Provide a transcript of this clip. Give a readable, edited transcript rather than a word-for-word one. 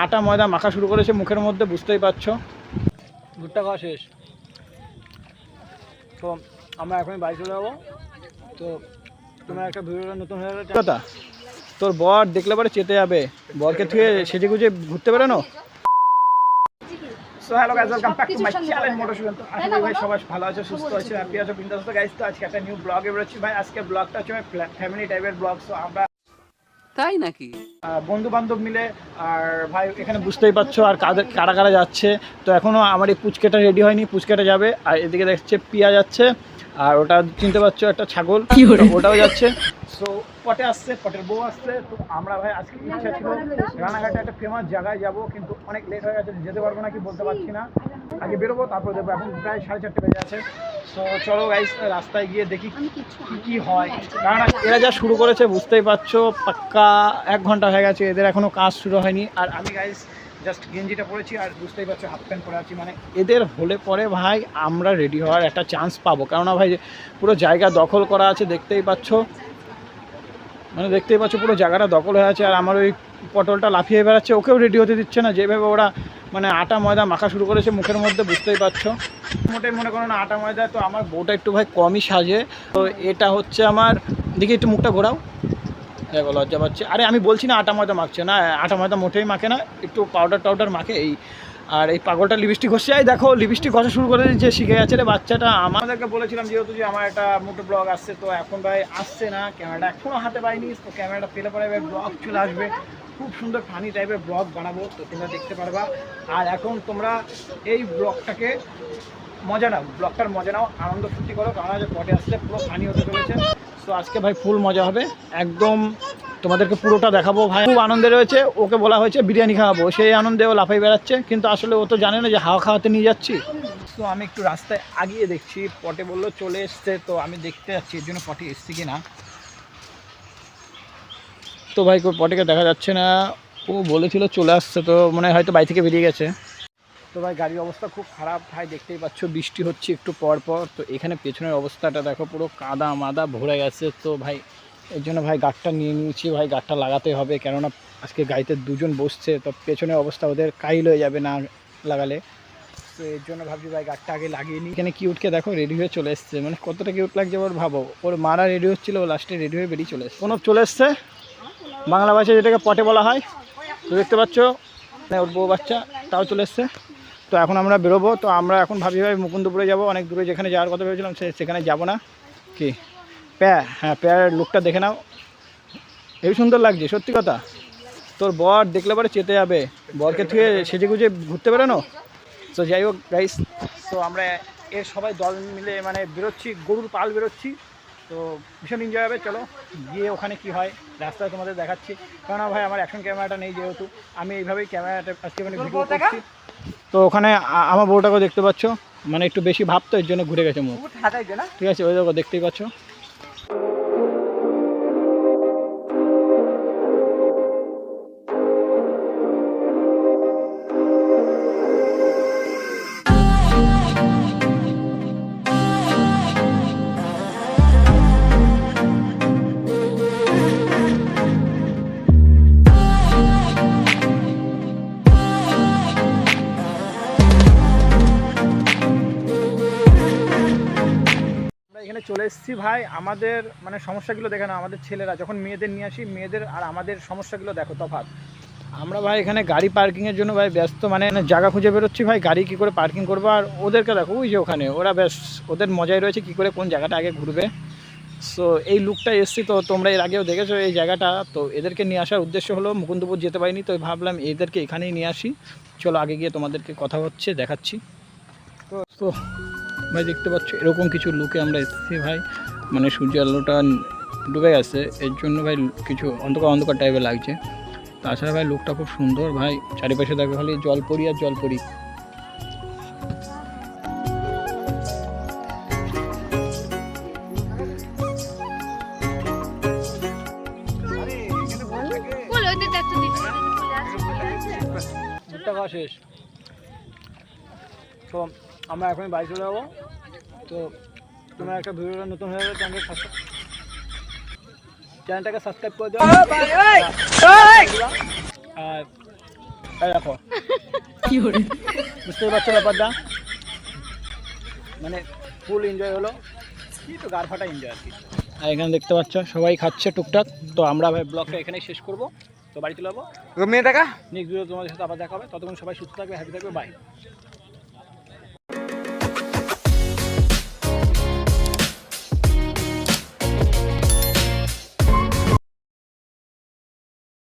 আটা ময়দা মাখা শুরু করেছে মুখের মধ্যে, বুঝতেই পারছো। দুধটা খাওয়া শেষ, তো আমরা এখনই বাড়ি চলে যাবো। তো তোমার একটা ভিডিওটা নতুন হয়ে গেছে কথা, তোর বর দেখলে পরে চেতে যাবে, বরকে তুই সেজে গুজে ঘুরতে পারে না। So hello guys, welcome back to my channel মোটো সুগন্ত। আশা করি ভাই সবাই ভালো আছে, সুস্থ আছে, হ্যাপি আছে, বিন্দাস আছে গাইস। তো আজকে একটা নিউ ব্লগে বেরোচ্ছি ভাই। আজকে ব্লগটা হচ্ছে ফ্যামিলি টাইপের ব্লগ। সো আমরা তাই নাকি বন্ধু বান্ধব মিলে, আর ভাই এখানে বুঝতেই পারছো আর কারা কারা যাচ্ছে। তো এখনও আমার এই পুচকেটা রেডি হয়নি, পুচকেটা যাবে। আর এদিকে দেখছে পিয়া যাচ্ছে, আর ওটা চিনতে পারছো একটা ছাগল, ওটাও যাচ্ছে। সো পটে আসছে, পটের বউ আসছে। তো আমরা ভাই আজকে ইচ্ছা ছিল রানাঘাটে একটা ফেমাস জায়গায় যাব, কিন্তু অনেক লেট হয়ে গেছে, যেতে পারবো না কি বলতে পারছি না। আগে বেরোবো তারপর দেবো, এখন প্রায় 4:30 বেজে আছে। সো চলো গাইস, রাস্তায় গিয়ে দেখি কি হয়। কারণ এরা যা শুরু করেছে বুঝতেই পারছো, পাক্কা 1 ঘন্টা হয়ে গেছে, এদের এখনও কাজ শুরু হয়নি। আর আমি গাইস জাস্ট গেঞ্জিটা পরেছি, আর বুঝতেই পারছো হাফ প্যান্ট পরে আছি। মানে এদের হলে পরে ভাই আমরা রেডি হওয়ার একটা চান্স পাবো, কেননা ভাই পুরো জায়গা দখল করা আছে, দেখতেই পাচ্ছো, মানে দেখতেই পাচ্ছ পুরো জায়গাটা দখল হয়ে আছে। আর আমার ওই পটলটা লাফিয়ে বেড়াচ্ছে, ওকেও রেডি হতে দিচ্ছে না, যেভাবে ওরা মানে আটা ময়দা মাখা শুরু করেছে মুখের মধ্যে, বুঝতেই পারছো। মোটেই মনে করো না আটা ময়দা। তো আমার বউটা একটু ভাই কমই সাজে। তো এটা হচ্ছে আমার, দেখি একটু মুখটা ঘোরাও, দেখো লজ্জা পাচ্ছে। আরে আমি বলছি না আটা ময়দা মাখছে না, আটা ময়দা মোটেই মাখে না, একটু পাউডার টাউডার মাখে এই। আর এই পাগলটা লিপস্টিক ঘষছে, এই দেখো লিপস্টিক ঘষা শুরু করে দিয়েছে, শিখে গেছে রে বাচ্চাটা। আমাদেরকে বলেছিলাম যেহেতু যে আমার একটা মোটো ব্লগ আসছে, তো এখন ভাই আসছে না, ক্যামেরাটা এখনও হাতে পাইনি। তো ক্যামেরাটা পেলে পরে ব্লগ চলে আসবে, খুব সুন্দর ফানি টাইপের ব্লগ বানাবো, তো তোমরা দেখতে পারবা। আর এখন তোমরা এই ব্লগটাকে মজা নাও, ব্লগটার মজা নাও, আনন্দ ফুর্তি করো, কারণ আজ পটে আসলে পুরো ফানি হতে চলেছে। তো আজকে ভাই ফুল মজা হবে একদম, তোমাদেরকে পুরোটা দেখাবো ভাই। খুব আনন্দে রয়েছে, ওকে বলা হয়েছে বিরিয়ানি খাওয়াবো, সেই আনন্দেও লাফাই বেড়াচ্ছে, কিন্তু আসলে ও তো জানে না যে হাওয়া খাওয়াতে নিয়ে যাচ্ছি। তো আমি একটু রাস্তায় আগিয়ে দেখছি, পটে বললো চলে এসছে, তো আমি দেখতে যাচ্ছি এর জন্য পটে এসছি কি না। তো ভাই পটেকে দেখা যাচ্ছে না, ও বলেছিল চলে আসছে, তো মানে হয়তো বাড়ি থেকে বেরিয়ে গেছে। তো ভাই গাড়ির অবস্থা খুব খারাপ ভাই, দেখতেই পাচ্ছ বৃষ্টি হচ্ছে একটু পর পর। তো এখানে পেছনের অবস্থাটা দেখো, পুরো কাদা মাদা ভরে গেছে। তো ভাই এর জন্য ভাই গাড়িটা নিয়ে নিয়েছি, ভাই গাড়িটা লাগাতে হবে, কেননা আজকে গাড়িতে দুজন বসছে, তো পেছনের অবস্থা ওদের কাইল হয়ে যাবে না লাগালে। তো এর জন্য ভাবছি ভাই গাড়িটা আগে লাগিয়ে নিই। এখানে কিউটকে দেখো রেডি হয়ে চলে এসছে, মানে কতটা কিউট লাগছে ওর, ভাবো ওর মারা রেডি হচ্ছিলো, ও লাস্টে রেডি হয়ে বেরিয়ে চলে এসছে। কোনো চলে এসছে, বাংলা ভাষায় যেটাকে পটে বলা হয়। তো দেখতে পাচ্ছ ওর বউ বাচ্চা তাও চলে এসছে। তো এখন আমরা বেরোবো। তো আমরা এখন ভাবি ভাই মুকুন্দপুরে যাব, অনেক দূরে, যেখানে যাওয়ার কথা ভেবেছিলাম সেখানে যাব না। কি হ্যাঁ প্যার লুকটা দেখে নাও, হেবি সুন্দর লাগছে সত্যি কথা। তোর বর দেখলে পরে চেতে যাবে, বরকে তুই সেজে গুজে ঘুরতে পারে না। তো যাই হোক গাইস, তো আমরা এর সবাই দল মিলে মানে বেরোচ্ছি, গরুর পাল বেরোচ্ছি। তো ভীষণ এনজয় হবে, চলো গিয়ে ওখানে কি হয় রাস্তায় তোমাদের দেখাচ্ছি। কেননা ভাই আমার অ্যাকশন ক্যামেরাটা নেই, যেহেতু আমি এইভাবেই ক্যামেরাটা আজকে মানে ভিডিও করছি। তো ওখানে আমার বউটাকেও দেখতে পাচ্ছ, মানে একটু বেশি ভাবতো, এর জন্য ঘুরে গেছে মুখ, ঠিক আছে ওই দেখো দেখতেই পাচ্ছ। এখানে চলে এসেছি ভাই, আমাদের মানে সমস্যাগুলো দেখে না, আমাদের ছেলেরা যখন মেয়েদের নিয়ে আসি, মেয়েদের আর আমাদের সমস্যাগুলো দেখো তফাৎ। আমরা ভাই এখানে গাড়ি পার্কিংয়ের জন্য ভাই ব্যস্ত, মানে জায়গা খুঁজে বেরোচ্ছি ভাই, গাড়ি কী করে পার্কিং করবো। আর ওদেরকে দেখো ওই যে ওখানে ওরা ব্যাস ওদের মজাই রয়েছে কী করে কোন জায়গাটা আগে ঘুরবে। সো এই লুকটা এসছি, তো তোমরা এর আগেও দেখেছো এই জায়গাটা। তো এদেরকে নিয়ে আসার উদ্দেশ্য হলো মুকুন্দপুর যেতে পারিনি, তো ভাবলাম এদেরকে এখানেই নিয়ে আসি। চলো আগে গিয়ে তোমাদেরকে কথা হচ্ছে দেখাচ্ছি। তো ভাই দেখতে পাচ্ছ এরকম কিছু লুকে আমরা এসেছি ভাই, মানে সূর্য আলোটা ডুবে গেছে, এর জন্য ভাই কিছু অন্ধকার অন্ধকার টাইপের লাগছে। তাছাড়া ভাই লুকটা খুব সুন্দর ভাই, চারিপাশে দেখো খালি জলপরি আর জলপরি। শেষ, তো আমরা এখনই বাড়ি চলে যাবো। তো তোমার একটা ভিডিওটা নতুন হয়ে গেলে চ্যানেলটাকে সাবস্ক্রাইব করে দাও, আর এই দেখো বুঝতেই পারছো ব্যাপারটা, মানে ফুল এনজয় হলো, কি তো গার ফাটা এনজয় আর কি। আর এখানে দেখতে পাচ্ছ সবাই খাচ্ছে টুকটাক। তো আমরা ভাই ব্লগটা এখানেই শেষ করবো, তো বাড়ি চলে যাবো। মেয়ে টাকা নেক্সট ভিডিও তোমাদের সাথে আবার দেখা হবে, ততক্ষণ সবাই সুস্থ থাকবে, হ্যাপি থাকবে, বাই।